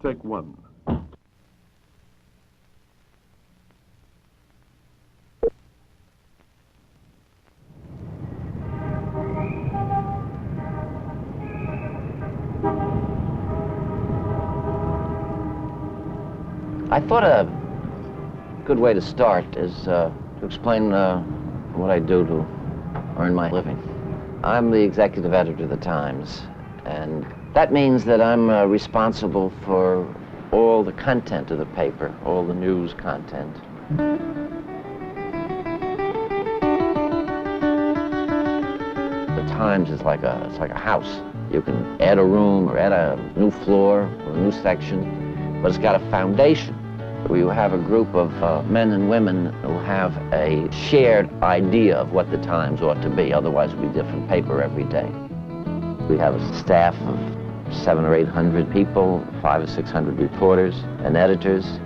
Take one. I thought a good way to start is to explain what I do to earn my living. I'm the executive editor of the Times, and that means that I'm responsible for all the content of the paper, all the news content. The Times is like it's like a house. You can add a room or add a new floor or a new section, but it's got a foundation where you have a group of men and women who have a shared idea of what the Times ought to be. Otherwise, it would be a different paper every day. We have a staff of 700 or 800 people, 500 or 600 reporters and editors.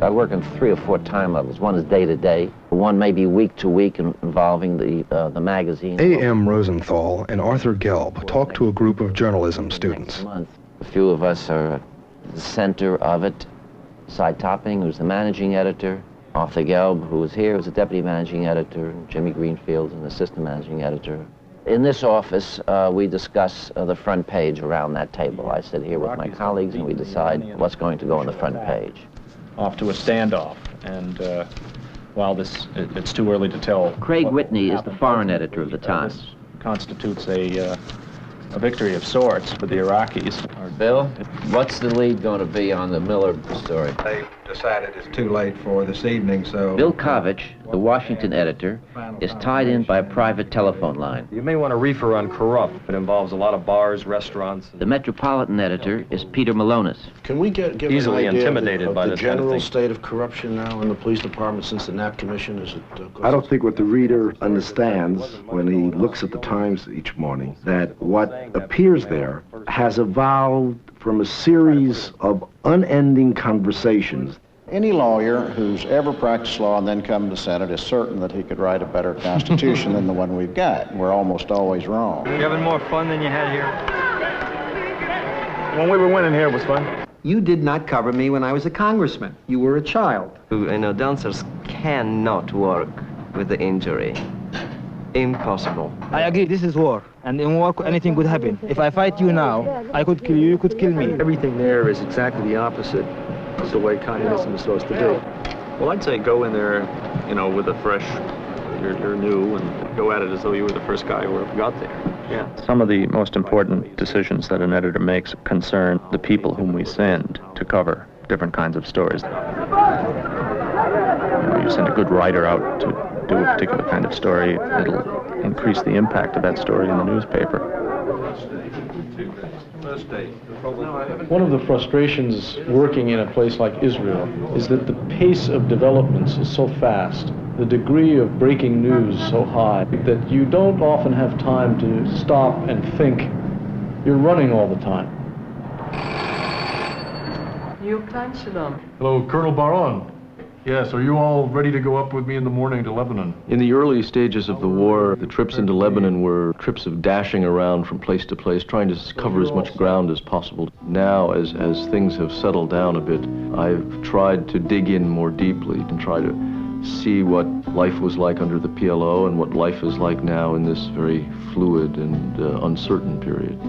I work on 3 or 4 time levels. One is day to day. One may be week to week, involving the magazine. A.M. Rosenthal and Arthur Gelb talked to a group of journalism students. A few of us are at the center of it. Cy Topping, who's the managing editor. Arthur Gelb, who was here, was a deputy managing editor. Jimmy Greenfield's an assistant managing editor. In this office, we discuss the front page around that table. I sit here with my colleagues and we decide what's going to go on the front page. Off to a standoff, and while it's too early to tell. Craig Whitney is the foreign editor of the Times. This constitutes a victory of sorts for the Iraqis. Bill, what's the lead going to be on the Miller story? They decided it's too late for this evening, so... Bill Kovich, the Washington editor, is tied in by a private telephone line. You may want to reefer on Corrupt. It involves a lot of bars, restaurants. The Metropolitan editor is Peter Malonis. Can we give easily an idea intimidated of by the this kind of general thing. state of corruption now in the police department since the Knapp Commission? Is it? I don't think what the reader understands when he looks at the Times each morning, that what appears there has evolved from a series of unending conversations. Any lawyer who's ever practiced law and then come to the Senate is certain that he could write a better Constitution than the one we've got. We're almost always wrong. You having more fun than you had here? When we were winning here, it was fun. You did not cover me when I was a congressman. You were a child. You know, dancers cannot work with the injury. Impossible. I agree, this is war. And in war, anything could happen. If I fight you now, I could kill you, you could kill me. Everything there is exactly the opposite. It's the way communism is supposed to be. Well, I'd say go in there, you know, with a fresh, you're new, and go at it as though you were the first guy who ever got there. Yeah. Some of the most important decisions that an editor makes concern the people whom we send to cover different kinds of stories. You send a good writer out to do a particular kind of story, it'll increase the impact of that story in the newspaper. One of the frustrations working in a place like Israel is that the pace of developments is so fast, the degree of breaking news so high, that you don't often have time to stop and think. You're running all the time. Hello, Colonel Baron. Yes, are you all ready to go up with me in the morning to Lebanon? In the early stages of the war, the trips into Lebanon were trips of dashing around from place to place, trying to cover as much ground as possible. Now, as things have settled down a bit, I've tried to dig in more deeply and try to see what life was like under the PLO and what life is like now in this very fluid and uncertain period.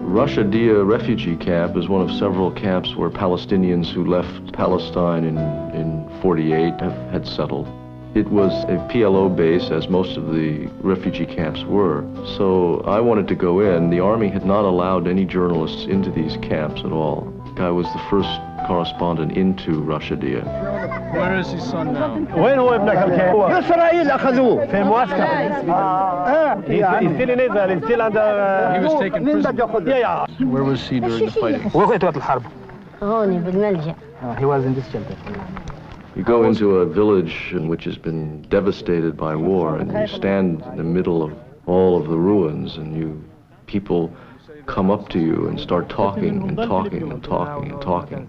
Russia Dia refugee camp is one of several camps where Palestinians who left Palestine in 48 had settled. It was a PLO base, as most of the refugee camps were. So I wanted to go in. The army had not allowed any journalists into these camps at all. I was the first correspondent into Russia Dia. Where is his son now? وين هو ابنك الكيف؟ إسرائيل أخذوه في المعسكر. He's still in Israel. He's still under. He was taken prisoner. Yeah. Where was he during the fighting? وقت الحرب. هون بالملجأ. He was in this shelter. You go into a village which has been devastated by war, and you stand in the middle of all of the ruins, and people come up to you and start talking and talking and talking and talking.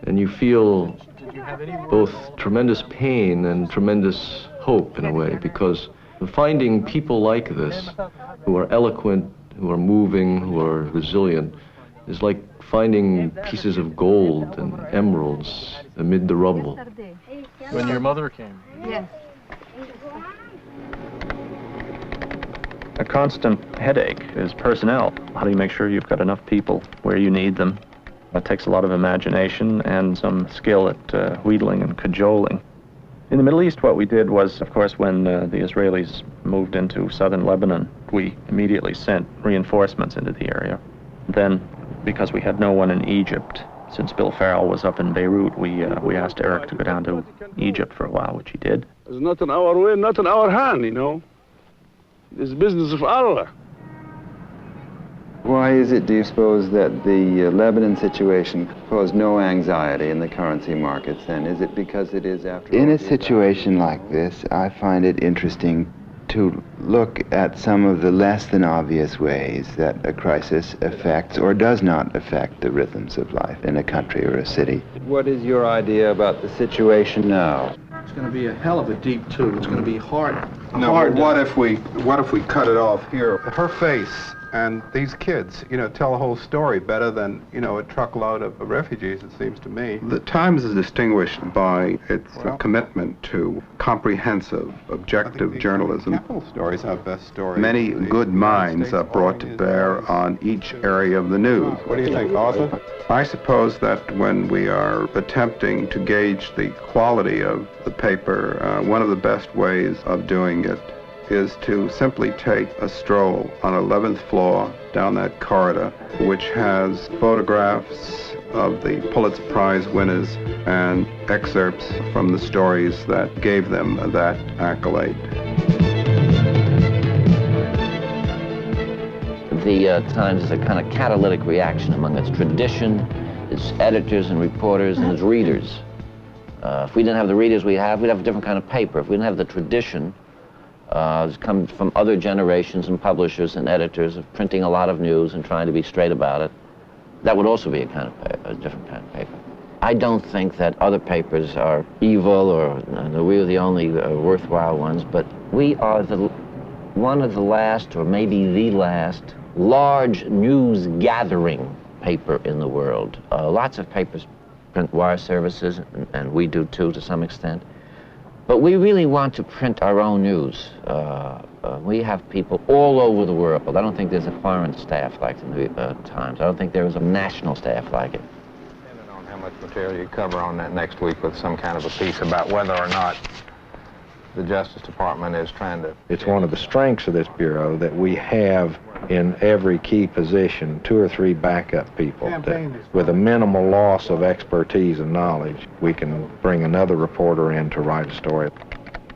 And you feel both tremendous pain and tremendous hope in a way, because finding people like this, who are eloquent, who are moving, who are resilient, is like finding pieces of gold and emeralds amid the rubble. When your mother came? Yes. A constant headache is personnel. How do you make sure you've got enough people where you need them? It takes a lot of imagination and some skill at wheedling and cajoling. In the Middle East, what we did was, of course, when the Israelis moved into southern Lebanon, we immediately sent reinforcements into the area. Then, because we had no one in Egypt, since Bill Farrell was up in Beirut, we asked Eric to go down to Egypt for a while, which he did. It's not in our way, not in our hand, you know. It's business of Allah. Why is it, do you suppose, that the Lebanon situation caused no anxiety in the currency markets then? Is it because it is, after all... In a situation like this, I find it interesting to look at some of the less than obvious ways that a crisis affects or does not affect the rhythms of life in a country or a city. What is your idea about the situation now? It's going to be a hell of a deep tube. It's going to be hard. No, but what if we cut it off here? Her face and these kids, you know, tell a whole story better than, you know, a truckload of refugees, it seems to me. The Times is distinguished by its commitment to comprehensive, objective journalism. Capital stories are best stories. Many good minds are brought to bear on each area of the news. What do you think, Arthur? I suppose that when we are attempting to gauge the quality of the paper, one of the best ways of doing it is to simply take a stroll on 11th floor down that corridor, which has photographs of the Pulitzer Prize winners and excerpts from the stories that gave them that accolade. The Times is a kind of catalytic reaction among its tradition, its editors and reporters, and its readers. If we didn't have the readers we'd have a different kind of paper. If we didn't have the tradition, it's come from other generations and publishers and editors of printing a lot of news and trying to be straight about it, that would also be a kind of paper, a different kind of paper. I don't think that other papers are evil or we're the only worthwhile ones, but we are one of the last, or maybe the last, large news gathering paper in the world. Lots of papers print wire services, and we do too to some extent. But we really want to print our own news. We have people all over the world. I don't think there's a foreign staff like the New Times. I don't think there is a national staff like it. Depending on how much material you cover on that next week with some kind of a piece about whether or not the Justice Department is trying to... It's one of the strengths of this Bureau that we have in every key position 2 or 3 backup people that, with a minimal loss of expertise and knowledge, we can bring another reporter in to write a story.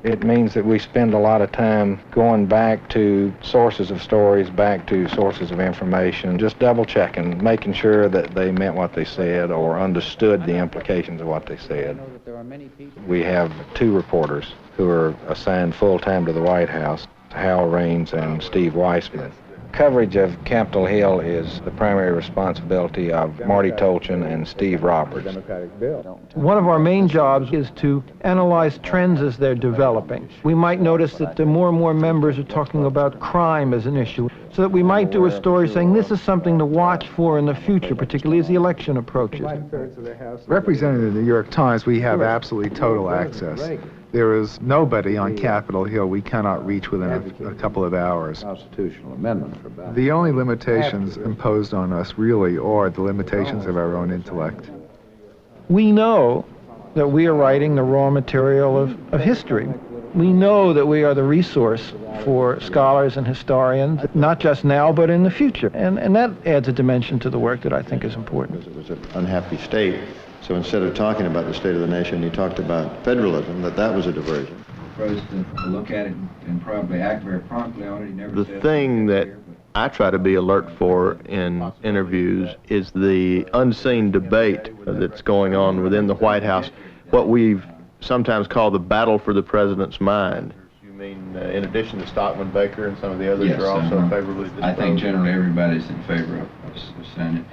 It means that we spend a lot of time going back to sources of stories, back to sources of information, just double checking, making sure that they meant what they said or understood the implications of what they said. We have 2 reporters who are assigned full-time to the White House, Hal Raines and Steve Weissman. Coverage of Capitol Hill is the primary responsibility of Marty Tolchin and Steve Roberts. One of our main jobs is to analyze trends as they're developing. We might notice that more and more members are talking about crime as an issue, so that we might do a story saying this is something to watch for in the future, particularly as the election approaches. Representing the New York Times, we have absolutely total access. There is nobody on Capitol Hill we cannot reach within a couple of hours. Constitutional amendment for that. The only limitations imposed on us really are the limitations of our own intellect. We know that we are writing the raw material of history. We know that we are the resource for scholars and historians, not just now, but in the future. And that adds a dimension to the work that I think is important. It was an unhappy state. So instead of talking about the state of the nation, he talked about federalism, that was a diversion. The president will look at it and probably act very promptly on it. He never The thing that I try to be alert for in interviews is the unseen debate that's going on within the White House, what we've sometimes called the battle for the president's mind. You mean in addition to Stockman Baker and some of the others yes, are also favorably disposed? I think generally everybody's in favor of Senate.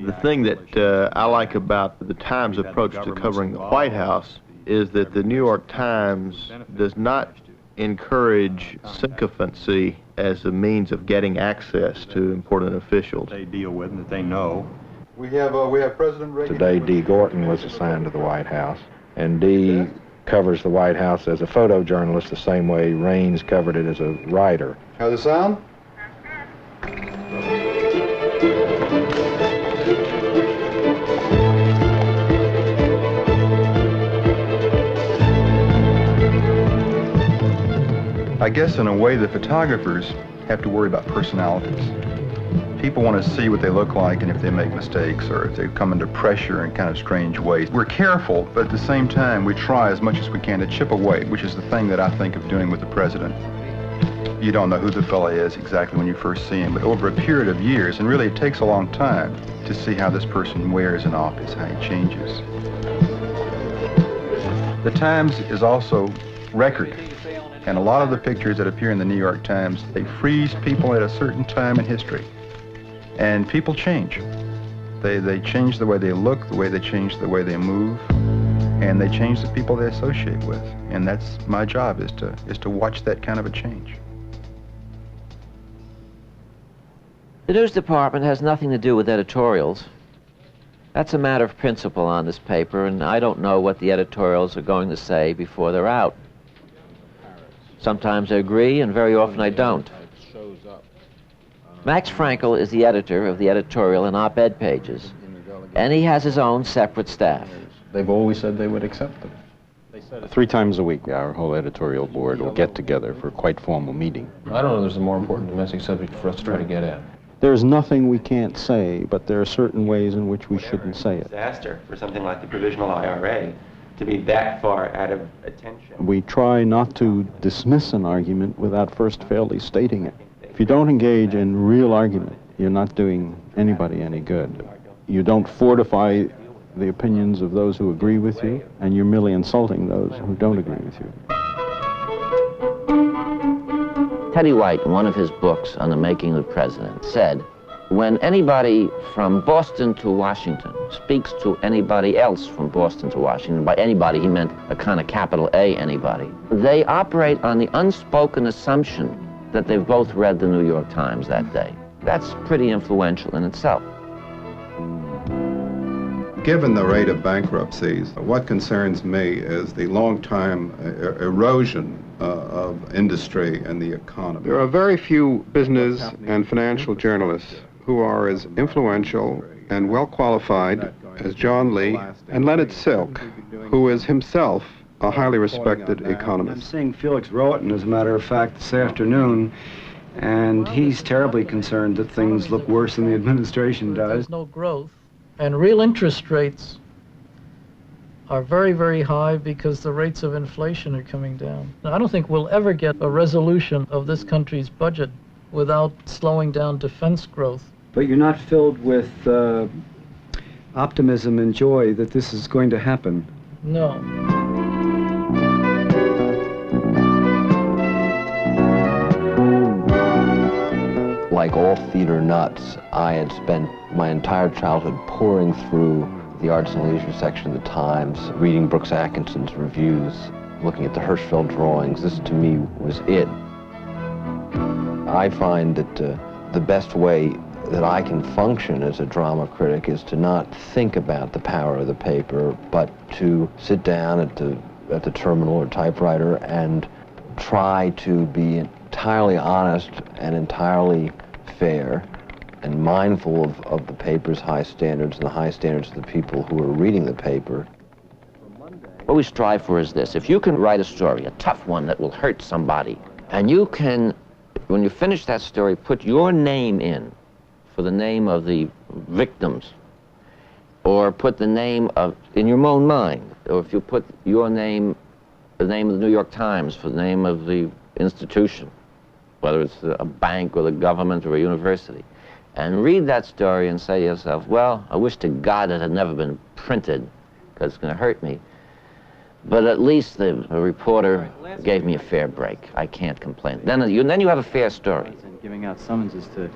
The thing that I like about the Times' approach to covering the White House is that the New York Times does not encourage sycophancy as a means of getting access to important officials. They deal with and that they know. We have President Reagan. Today, D. Gorton was assigned to the White House, and D. covers the White House as a photojournalist the same way Raines covered it as a writer. How's it sound? I guess in a way the photographers have to worry about personalities. People want to see what they look like and if they make mistakes or if they come under pressure in kind of strange ways. We're careful, but at the same time we try as much as we can to chip away, which is the thing that I think of doing with the president. You don't know who the fella is exactly when you first see him, but over a period of years, and really it takes a long time to see how this person wears in office, how he changes. The Times is also record. And a lot of the pictures that appear in the New York Times, they freeze people at a certain time in history. And people change. They change the way they look, the way they change the way they move, and they change the people they associate with. And that's my job, is to watch that kind of a change. The news department has nothing to do with editorials. That's a matter of principle on this paper, and I don't know what the editorials are going to say before they're out. Sometimes I agree, and very often I don't. Max Frankel is the editor of the editorial and op-ed pages, and he has his own separate staff. They've always said they would accept them. 3 times a week, our whole editorial board will get together for a quite formal meeting. I don't know there's a more important domestic subject for us to try to get at. There's nothing we can't say, but there are certain ways in which we shouldn't say it. Disaster for something like the provisional IRA to be that far out of attention. We try not to dismiss an argument without first fairly stating it. If you don't engage in real argument, you're not doing anybody any good. You don't fortify the opinions of those who agree with you, and you're merely insulting those who don't agree with you. Teddy White, in one of his books on the making of the president, said, when anybody from Boston to Washington speaks to anybody else from Boston to Washington, by anybody he meant a kind of capital A anybody, they operate on the unspoken assumption that they've both read the New York Times that day. That's pretty influential in itself. Given the rate of bankruptcies, what concerns me is the long-time erosion of industry and the economy. There are very few business and financial journalists who are as influential and well-qualified as John Lee and Leonard Silk, who is himself a highly respected economist. I'm seeing Felix Rohatyn, as a matter of fact, this afternoon, and he's terribly concerned that things look worse than the administration does. There's no growth, and real interest rates are very, very high because the rates of inflation are coming down. Now, I don't think we'll ever get a resolution of this country's budget without slowing down defense growth. But you're not filled with optimism and joy that this is going to happen. No. Like all theater nuts, I had spent my entire childhood pouring through the arts and leisure section of the Times, reading Brooks Atkinson's reviews, looking at the Hirschfeld drawings. This, to me, was it. I find that the best way that I can function as a drama critic is to not think about the power of the paper, but to sit down at the terminal or typewriter and try to be entirely honest and entirely fair and mindful of the paper's high standards and the high standards of the people who are reading the paper. What we strive for is this. If you can write a story, a tough one that will hurt somebody, and you can, when you finish that story, put your name in for the name of the victims, or put the name of, in your own mind, or if you put your name, the name of the New York Times for the name of the institution, whether it's a bank or the government or a university, and read that story and say to yourself, well, I wish to God it had never been printed because it's going to hurt me. But at least the reporter gave me a fair break. I can't complain. Then you have a fair story. Giving out summonses to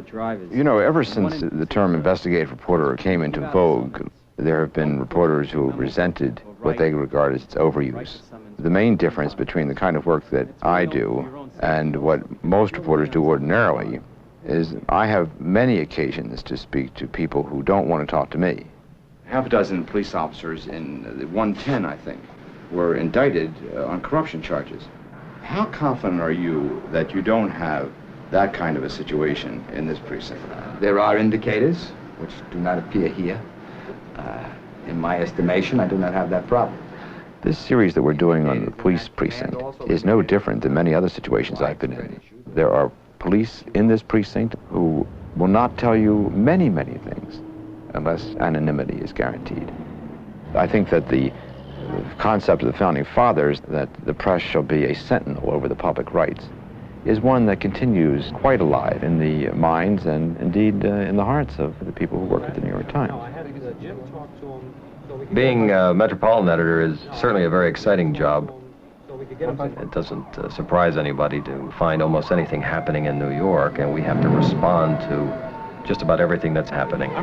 drivers. You know, ever since the term investigative reporter came into vogue, there have been reporters who have resented what they regard as its overuse. the main difference between the kind of work that I do and what most reporters do ordinarily is I have many occasions to speak to people who don't want to talk to me. Half a dozen police officers in 110, I think, were indicted on corruption charges. How confident are you that you don't have that kind of a situation in this precinct? There are indicators which do not appear here. In my estimation, I do not have that problem. This series that we're doing on the police precinct is no different than many other situations I've been in. There are police in this precinct who will not tell you many, many things unless anonymity is guaranteed. I think that the concept of the Founding Fathers, that the press shall be a sentinel over the public rights, is one that continues quite alive in the minds and indeed in the hearts of the people who work at the New York Times. Being a metropolitan editor is certainly a very exciting job. It doesn't surprise anybody to find almost anything happening in New York, and we have to respond to just about everything that's happening. Yeah,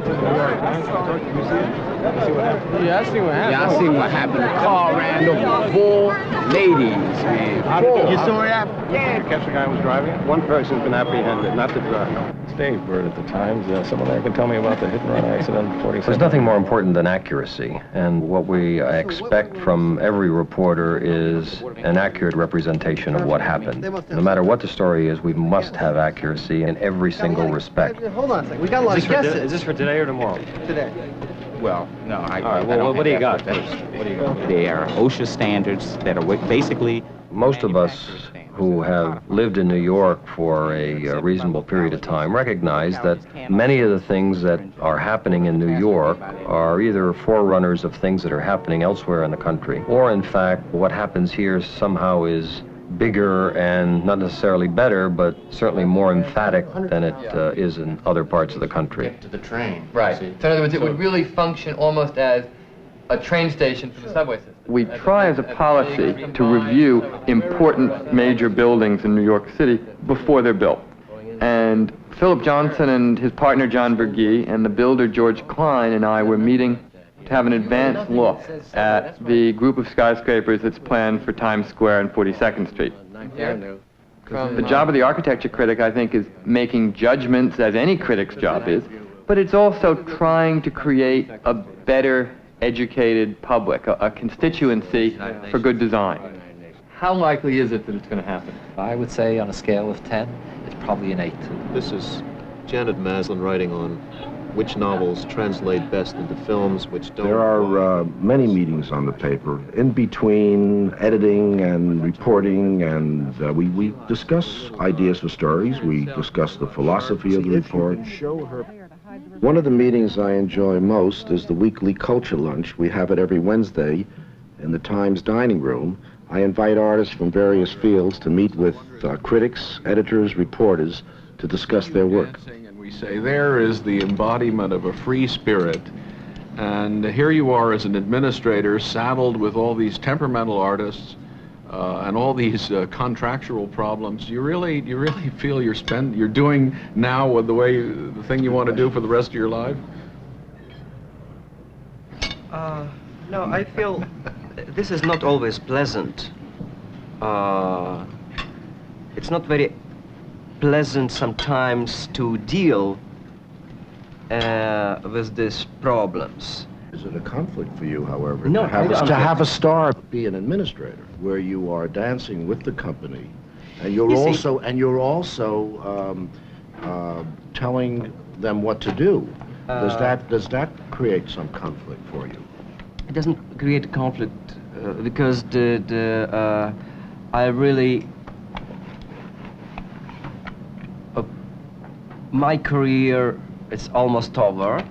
I see what happened. Yeah, I see what happened. The car ran over 4 ladies, man. 4. You saw that? Yeah. Did you catch the guy who was driving it? One person's been apprehended, not the driver. It's Dave Bird at the Times. Someone there can tell me about the hit-and-run accident. 47. There's nothing more important than accuracy, and what we expect from every reporter is an accurate representation of what happened. No matter what the story is, we must have accuracy in every single respect. Hold on a second. We got a lot of guesses. Is this for today or tomorrow? Today. Well, no, All right, well, what do you got first? What do you got? They are OSHA standards that are basically... Most of us who have lived in New York for a reasonable period of time recognize that many of the things that are happening in New York are either forerunners of things that are happening elsewhere in the country, or in fact, what happens here somehow is bigger and not necessarily better, but certainly more emphatic than it is in other parts of the country. To the train. Right. So in other words, it would really function almost as a train station for the subway system. We try as a policy to review important major buildings in New York City before they're built. And Philip Johnson and his partner John Verghee and the builder George Klein and I were meeting to have an advanced look at the group of skyscrapers that's planned for Times Square and 42nd Street. The job of the architecture critic, I think, is making judgments, as any critic's job is, but it's also trying to create a better educated public, a constituency for good design. How likely is it that it's going to happen? I would say on a scale of 10, it's probably an 8. This is Janet Maslin writing on which novels translate best into films, which don't. There are many meetings on the paper in between editing and reporting, and we discuss ideas for stories. We discuss the philosophy of the report. One of the meetings I enjoy most is the weekly culture lunch. We have it every Wednesday in the Times dining room. I invite artists from various fields to meet with critics, editors, reporters to discuss their work. We say there is the embodiment of a free spirit, and here you are as an administrator saddled with all these temperamental artists and all these contractual problems. You really feel you're doing now with the thing you want to do for the rest of your life? No, I feel this is not always pleasant. It's not very pleasant sometimes to deal with these problems. Is it a conflict for you, however, No, to have a star be an administrator, where you are dancing with the company, and you're also telling them what to do? Does that create some conflict for you? It doesn't create a conflict because I really my career is almost over,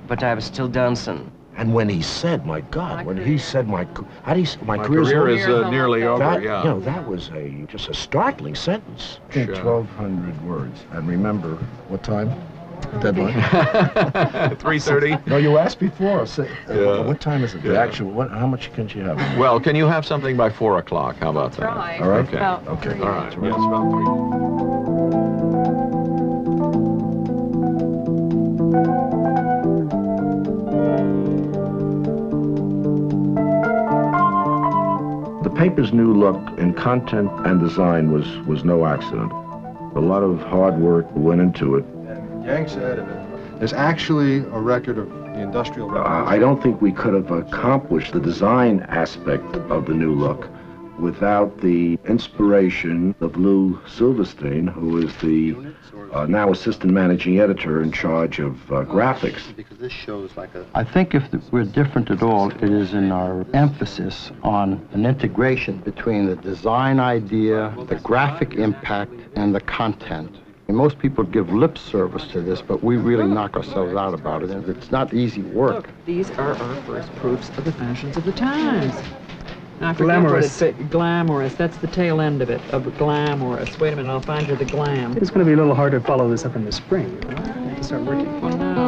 but I'm still dancing. And when he said, my God, when he said, my career is nearly over, that, yeah. You know, that was just a startling sentence. Sure. 1,200 words. And remember, what time? Deadline? 3:30. No, you asked before. Say, Yeah. What time is it? The actual, how much can you have? Well, can you have something by 4 o'clock? How about that? All right. Okay. Okay. All right. Yes, about 3. The paper's new look in content and design was no accident. A lot of hard work went into it. Yang said there's actually a record of the Industrial Revolution. I don't think we could have accomplished the design aspect of the new look without the inspiration of Lou Silverstein, who is the now assistant managing editor in charge of graphics. Because this shows like a... I think if we're different at all, it is in our emphasis on an integration between the design idea, the graphic impact, and the content. And most people give lip service to this, but we really knock ourselves out about it, and it's not easy work. Look, these are our first proofs of the fashions of the times. Now, I forget Glamorous. what it's glamorous. That's the tail end of it, of glamorous. Wait a minute, I'll find you the glam. It's going to be a little hard to follow this up in the spring. You have to start working. Well, no.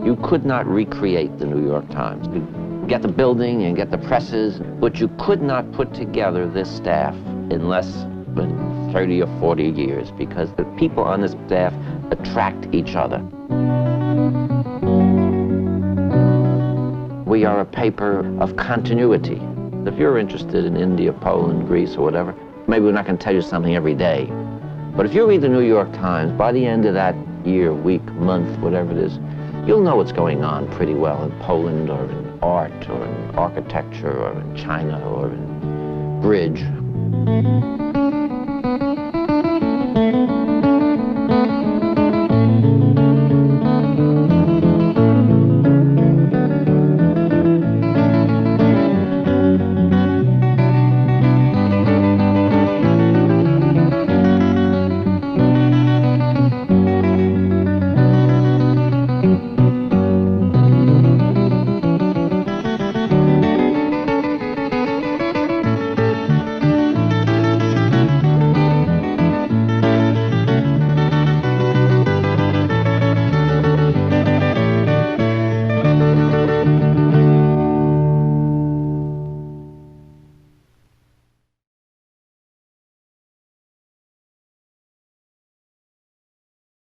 You could not recreate the New York Times. You get the building and get the presses, but you could not put together this staff in less than 30 or 40 years, because the people on this staff attract each other. We are a paper of continuity. If you're interested in India, Poland, Greece, or whatever, maybe we're not going to tell you something every day. But if you read the New York Times, by the end of that year, week, month, whatever it is, you'll know what's going on pretty well in Poland, or in art, or in architecture, or in China, or in bridge.